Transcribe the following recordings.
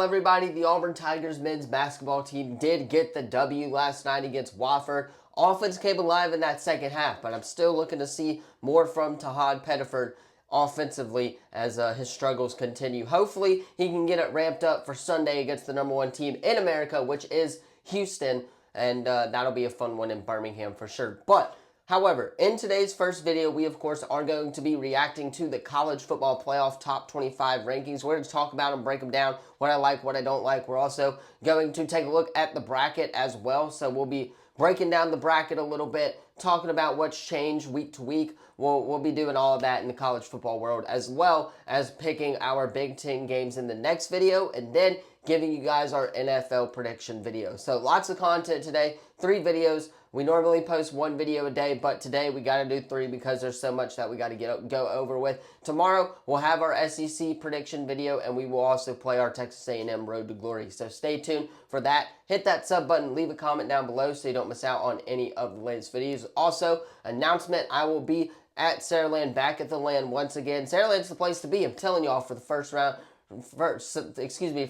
Everybody, the Auburn Tigers men's basketball team did get the W last night against Wofford. Offense came alive in that second half, but I'm still looking to see more from Tahad Pettiford offensively as his struggles continue. Hopefully, he can get it ramped up for Sunday against the number one team in America, which is Houston, and that'll be a fun one in Birmingham for sure. But however, in today's first video, we of course are going to be reacting to the college football playoff top 25 rankings. We're going to talk about them, break them down, what I like, what I don't like. We're also going to take a look at the bracket as well. So we'll be breaking down the bracket a little bit, talking about what's changed week to week. We'll be doing all of that in the college football world, as well as picking our Big Ten games in the next video, and then giving you guys our NFL prediction video. So lots of content today, 3 videos. We normally post 1 video a day, but today we got to do 3 because there's so much that we got to go over with. Tomorrow we'll have our SEC prediction video, and we will also play our Texas A&M Road to Glory. So stay tuned for that. Hit that sub button, leave a comment down below so you don't miss out on any of the latest videos. Also, announcement, I will be at Saraland, back at the land once again. Saraland's the place to be. I'm telling y'all, for the for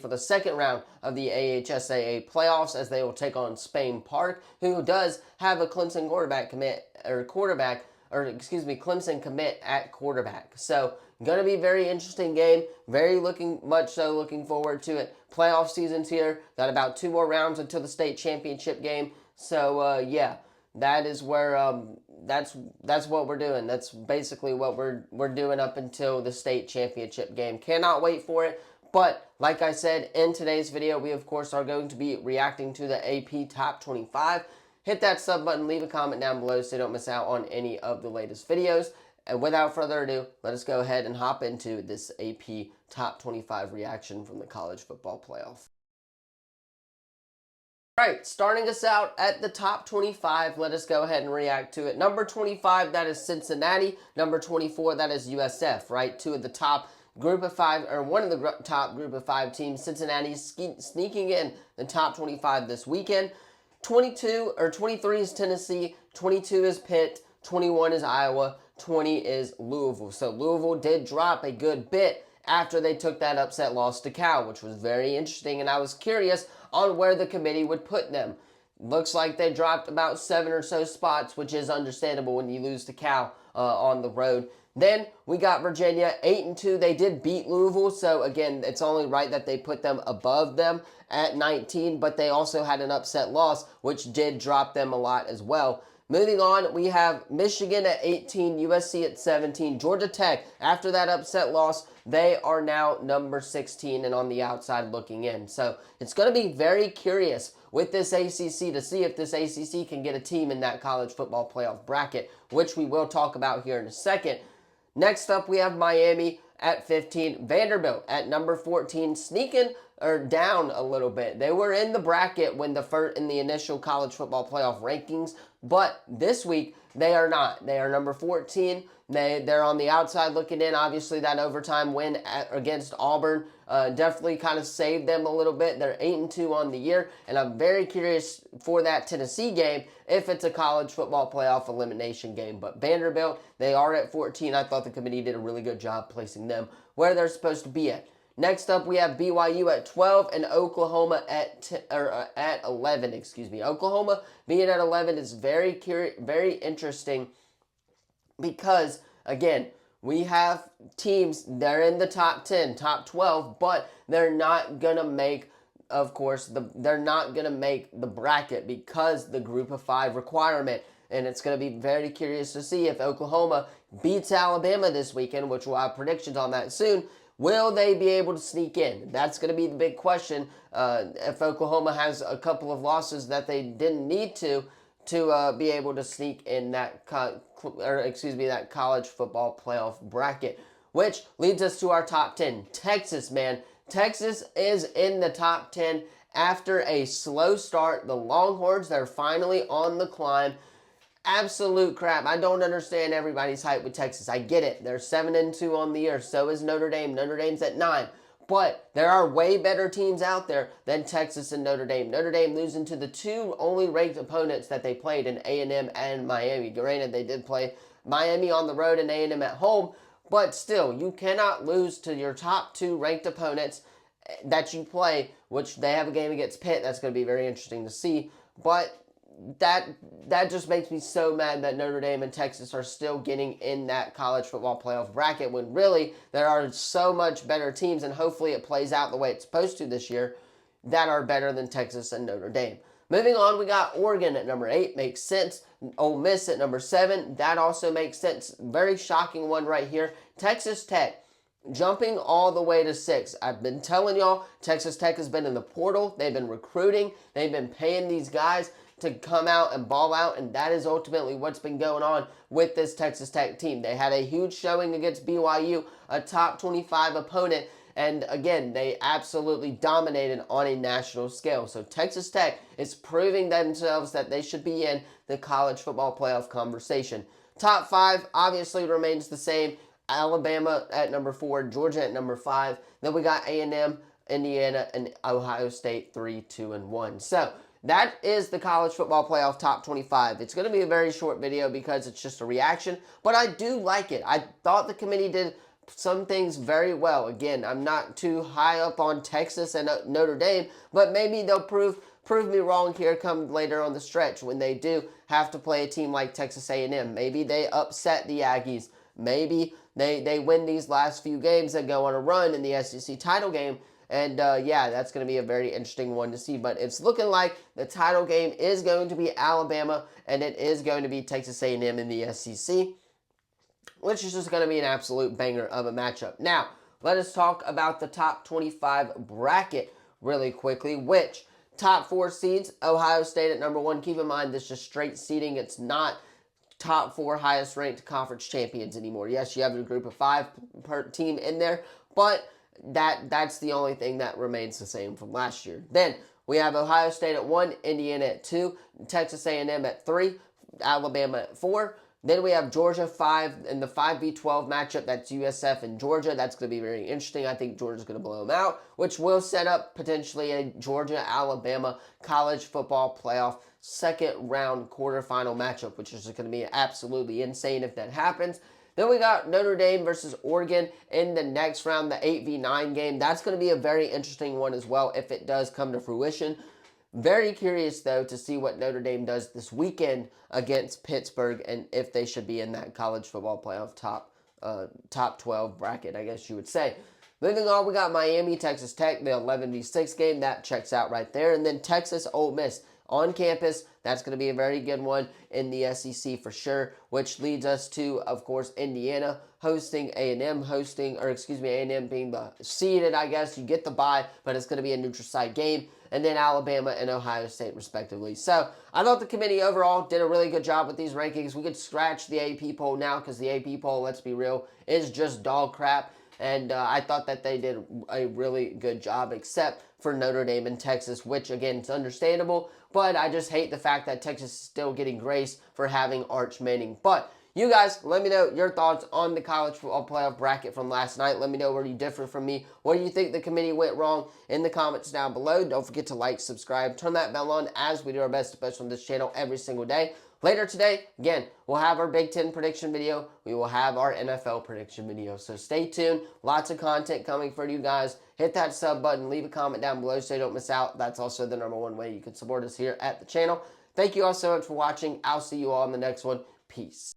the second round of the AHSAA playoffs, as they will take on Spain Park, who does have a Clemson Clemson commit at quarterback. So, going to be a very interesting game. Looking forward to it. Playoff season's here. Got about 2 more rounds until the state championship game. So, yeah, that is where that's what we're doing. That's basically what we're doing up until the state championship game. Cannot wait for it. But like I said, in today's video, we of course are going to be reacting to the AP Top 25. Hit that sub button, leave a comment down below so you don't miss out on any of the latest videos. And without further ado, let us go ahead and hop into this AP Top 25 reaction from the college football playoff. All right, starting us out at the top 25, let us go ahead and react to it. Number 25, that is Cincinnati. Number 24, that is USF, right? 2 of the top group of 5, or 1 of the top group of 5 teams. Cincinnati sneaking in the top 25 this weekend. 23 is Tennessee, 22 is Pitt, 21 is Iowa, 20 is Louisville. So Louisville did drop a good bit after they took that upset loss to Cal, which was very interesting, and I was curious on where the committee would put them. Looks like they dropped about 7 or so spots, which is understandable when you lose to Cal on the road. Then we got Virginia, 8-2. They did beat Louisville, so again, it's only right that they put them above them at 19, but they also had an upset loss, which did drop them a lot as well. Moving on, we have Michigan at 18, USC at 17, Georgia Tech. After that upset loss, they are now number 16 and on the outside looking in. So it's going to be very curious with this ACC to see if this ACC can get a team in that college football playoff bracket, which we will talk about here in a second. Next up, we have Miami at 15, Vanderbilt at number 14, sneaking down a little bit. They were in the bracket when in the initial college football playoff rankings, but this week they are not. They are number 14. They're on the outside looking in. Obviously, that overtime win against Auburn definitely kind of saved them a little bit. They're 8-2 on the year, and I'm very curious for that Tennessee game if it's a college football playoff elimination game. But Vanderbilt, they are at 14. I thought the committee did a really good job placing them where they're supposed to be at. Next up, we have BYU at 12 and Oklahoma at 11. Oklahoma being at 11 is very interesting because, again, we have teams, they're in the top 10, top 12, but they're not going to make, of course, they're not going to make the bracket because the group of 5 requirement. And it's going to be very curious to see if Oklahoma beats Alabama this weekend, which we'll have predictions on that soon. Will they be able to sneak in? That's going to be the big question. If Oklahoma has a couple of losses that they didn't need to be able to sneak in that that college football playoff bracket, which leads us to our top 10. Texas, man. Texas is in the top 10 after a slow start. The Longhorns, they're finally on the climb. Absolute crap. I don't understand everybody's hype with Texas. I get it. They're 7-2 on the year. So is Notre Dame. Notre Dame's at 9. But there are way better teams out there than Texas and Notre Dame. Notre Dame losing to the 2 only ranked opponents that they played in A&M and Miami. Granted, they did play Miami on the road and A&M at home. But still, you cannot lose to your top 2 ranked opponents that you play, which they have a game against Pitt. That's going to be very interesting to see. But that just makes me so mad that Notre Dame and Texas are still getting in that college football playoff bracket when really there are so much better teams, and hopefully it plays out the way it's supposed to this year, that are better than Texas and Notre Dame. Moving on, we got Oregon at number 8. Makes sense. Ole Miss at number 7. That also makes sense. Very shocking one right here. Texas Tech jumping all the way to 6. I've been telling y'all, Texas Tech has been in the portal. They've been recruiting. They've been paying these guys to come out and ball out, and that is ultimately what's been going on with this Texas Tech team. They had a huge showing against BYU, a top 25 opponent, and again, they absolutely dominated on a national scale. So Texas Tech is proving themselves that they should be in the college football playoff conversation. Top 5 obviously remains the same. Alabama at number 4, Georgia at number 5. Then we got A&M, Indiana, and Ohio State 3, 2, and 1. So that is the college football playoff top 25. It's going to be a very short video because it's just a reaction, but I do like it. I thought the committee did some things very well. Again, I'm not too high up on Texas and Notre Dame, but maybe they'll prove me wrong here come later on the stretch when they do have to play a team like Texas A&M. Maybe they upset the Aggies. Maybe they win these last few games and go on a run in the SEC title game. And yeah, that's going to be a very interesting one to see. But it's looking like the title game is going to be Alabama, and it is going to be Texas A&M in the SEC, which is just going to be an absolute banger of a matchup. Now, let us talk about the top 25 bracket really quickly, which top 4 seeds, Ohio State at number 1. Keep in mind, this is just straight seeding. It's not top 4 highest ranked conference champions anymore. Yes, you have a group of 5 per team in there, but that's the only thing that remains the same from last year. Then we have Ohio State at 1, Indiana at 2, Texas A&M at 3, Alabama at 4. Then we have Georgia 5 in the 5v12 matchup. That's USF and Georgia. That's going to be very interesting. I think Georgia's going to blow them out, which will set up potentially a Georgia-Alabama college football playoff second round quarterfinal matchup, which is going to be absolutely insane if that happens. Then we got Notre Dame versus Oregon in the next round, the 8v9 game. That's going to be a very interesting one as well if it does come to fruition. Very curious, though, to see what Notre Dame does this weekend against Pittsburgh and if they should be in that college football playoff top 12 bracket, I guess you would say. Moving on, we got Miami, Texas Tech, the 11v6 game. That checks out right there. And then Texas, Ole Miss on campus. That's going to be a very good one in the SEC for sure, which leads us to, of course, Indiana hosting A&M A&M being the seeded, I guess. You get the bye, but it's going to be a neutral site game. And then Alabama and Ohio State, respectively. So I thought the committee overall did a really good job with these rankings. We could scratch the AP poll now because the AP poll, let's be real, is just dog crap. And I thought that they did a really good job, except for Notre Dame and Texas, which, again, it's understandable. But I just hate the fact that Texas is still getting grace for having Arch Manning. But you guys, let me know your thoughts on the college football playoff bracket from last night. Let me know where you differ from me. What do you think the committee went wrong in the comments down below? Don't forget to like, subscribe, turn that bell on as we do our best to post on this channel every single day. Later today, again, we'll have our Big Ten prediction video. We will have our NFL prediction video. So stay tuned. Lots of content coming for you guys. Hit that sub button. Leave a comment down below so you don't miss out. That's also the #1 way you can support us here at the channel. Thank you all so much for watching. I'll see you all in the next one. Peace.